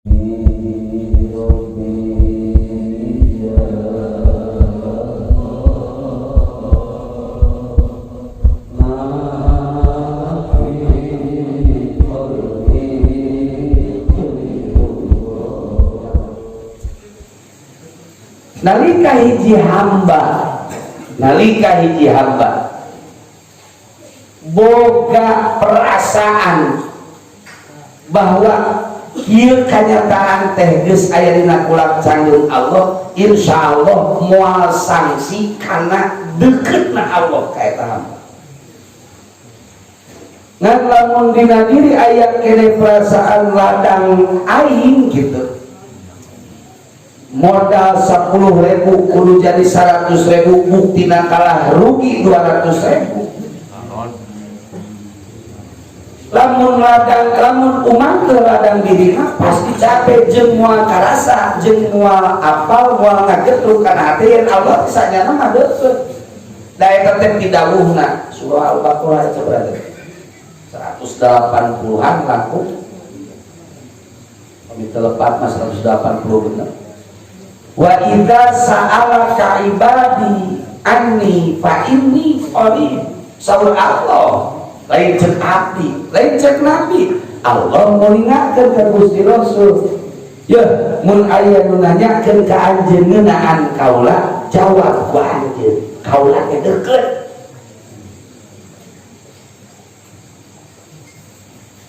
Nalika hiji hamba boga perasaan bahwa ieu kanyataan teh geus aya dina kulak candeung Allah, insyaallah moal sangsi kana deuketna Allah ka eta hamba. Ngan lamun dina diri aya kene perasaan ladang aing gitu, modal 10.000 kudu jadi 100.000, buktina kalah rugi 200.000. Lamun umat ke ladang dirina pasti capek jeung moal karasa jeung moal apal moal ngagetruk kana hati yen Allah sanyana mah deukeut. Da eta teh didawuhna surah Al-Baqarah itu berarti 180-an langkung. Kami telepat mas 180 bener. Wa idza sa'alaka ibadi anni fa inni qarib. Saur Allah lain cek abdi, lain cek nabi. Allah mau ingatkan ke Gusti Rasul, ya mun aya nu nanyakeun ka anjeun ngeunaan kaula, jawab ku anjeun, kaula ge deukeut.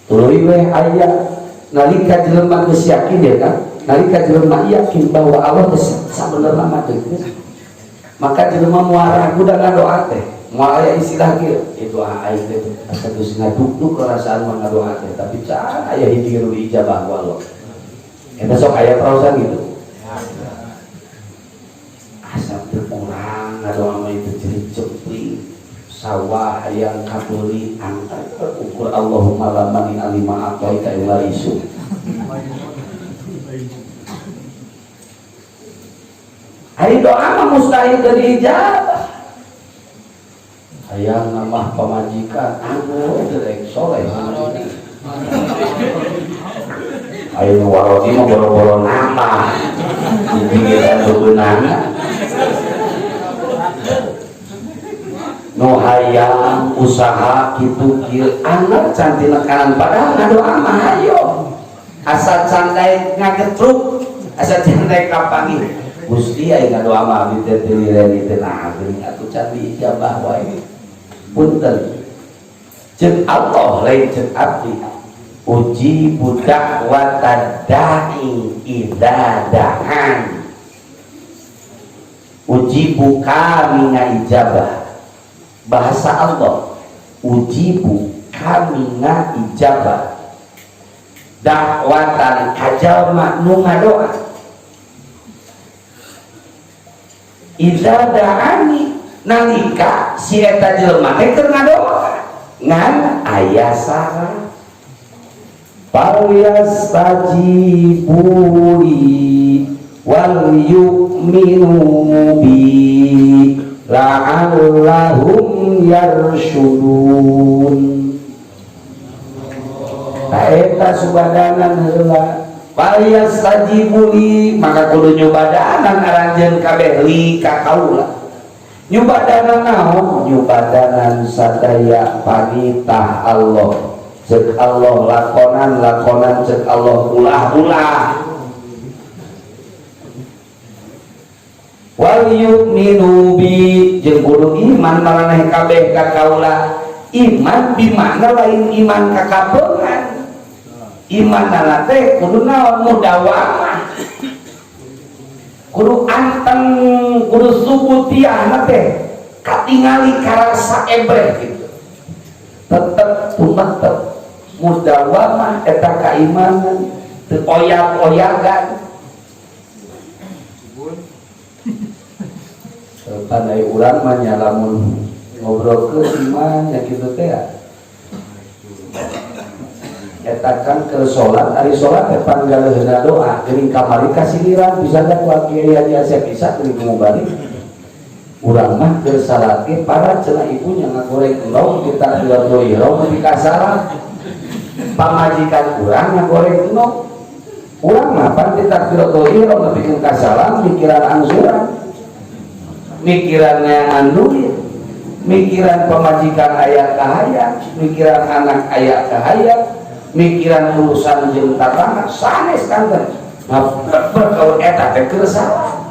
Tuluy we aya nalika jelema geus yakin ya kan, nalika jelema yakin bahwa Allah teh sabenerna mah deukeut, maka jelema moal ragu dengan doa teh. Mau aya istilah kieu itu aing teh asa geus ngaduk-duk perasaan mah ngadoa teh, tapi can aya hiji nu diijabah ku Allah. Eta sok aya praosan gitu. Asa teu urang ngadoa mah itu ceupli sawah hayang kabeli angkat ukur Allahumma la mani alima aqaita illa isu. Ari doa mah mustahil teu diijabah. Hayang nambah pamajikan, anu derek soleh. Ayo warodi mah boro-boro nambah, dipikiran bebenana. Nu hayang usaha kitu kieu, anak cantik nekanan padahal ngadoa mah hayo. Asal candai ngagetruk, asal candai kapangi. Gusti aya ngadoa mah abdi teh teu lireni teh nah geuning atuh can diijabah wae. Punten jeung Allah lain jeung abdi uji budak watadai idza da'an uji buka mina ijabah. Bahasa Allah ujibu kamina ijabah dakwatan kajalma nu ngadoa idza da'ani nalika si eta jelema teh keur ngadoa ngan aya syarat falyastajibuli wal yu'minu bi la'allahum yarsyudun. Ta eta subadanan heula falyastajibuli maka kudu nyobadanan aranjeun kabeh li ka kaula. Nyubadanan naon? Nyubadanan sadaya panitah Allah. Cek Allah lakonan cek Allah ulah-ulah. Wal yu'minu bi jeung kudu iman maraneh kabeh ka kaula. Iman bi makna lain iman ka kabeungan. Imanna teh kudu naon? Mudawamah. Kudu anteng, kudu subutiah teh katingali karasa ebreh gitu. Tetep tumetep mudawamah eta kaimanan teu oyag-oyagan. Pandai urang mah nya lamun ngobrolkeun iman nya kitu teh. Eta kan keur salat, ari salat teh panggaleuna doa, geuning kamari kasiliran bisa da ku kiai Haji Asep bisa geuning ngobalik. Urang mah keur salat ge para cenah ibunya ngagoreng endog kita dua-dua ihram di kasaran. Pamajikan urang ngagoreng endog. urang mah panti takbiratul ihram nepikeun ka salam mikiran angsuran, mikiran neangan duit, mikiran pemajikan aya kahaya, mikiran anak aya kahaya, mikiran urusan jeung tatangga sanes kan teh. Nah, berkaul eta teh keur salah.